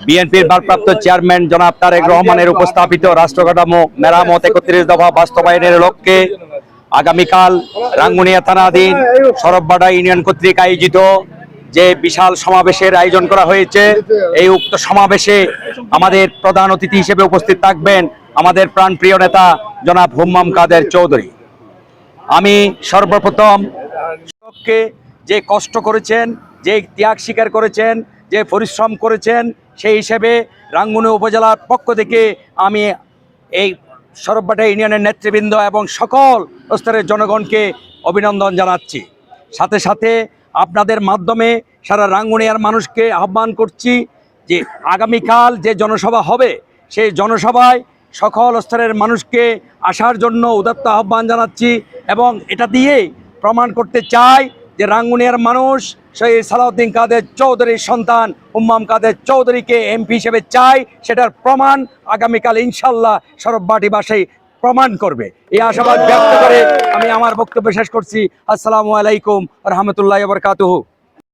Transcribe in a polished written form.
বিএনপির ভারপ্রাপ্ত চেয়ারম্যান জনাব তারেক রহমানের উপস্থাপিত রাষ্ট্র কাঠামো মেরামত ৩১ দফা বাস্তবায়নের লক্ষ্যে আগামীকাল রাঙ্গুনিয়া থানাধীন সরববাডা ইউনিয়ন কর্তৃক আয়োজিত যে বিশাল সমাবেশের আয়োজন করা হয়েছে, এই উক্ত সমাবেশে আমাদের প্রধান অতিথি হিসেবে উপস্থিত থাকবেন আমাদের প্রাণপ্রিয় নেতা জনাব হুম্মাম কাদের চৌধুরী। আমি সর্বপ্রথম যে কষ্ট করেছেন, যে ত্যাগ স্বীকার করেছেন, যে পরিশ্রম করেছেন, সেই হিসেবে রাঙ্গুনিয়া উপজেলার পক্ষ থেকে আমি এই সরববাডা ইউনিয়নের নেতৃবৃন্দ এবং সকল স্তরের জনগণকে অভিনন্দন জানাচ্ছি। সাথে সাথে আপনাদের মাধ্যমে সারা রাঙ্গুনিয়ার মানুষকে আহ্বান করছি যে আগামীকাল যে জনসভা হবে, সেই জনসভায় সকল স্তরের মানুষকে আসার জন্য উদাত্ত আহ্বান জানাচ্ছি এবং এটা দিয়েই প্রমাণ করতে চাই যে রাঙ্গুনিয়ার মানুষ সেই সালাউদ্দিন কাদের চৌধুরীর সন্তান হুম্মাম কাদের চৌধুরীকে এমপি হিসেবে চাই। সেটার প্রমাণ আগামীকাল ইনশাল্লাহ সরববাডীবাসী প্রমাণ করবে। এই আশাবাদ ব্যক্ত করে আমি আমার বক্তব্য শেষ করছি। আসসালামু আলাইকুম ওয়া রাহমাতুল্লাহি ওয়া বারাকাতুহু।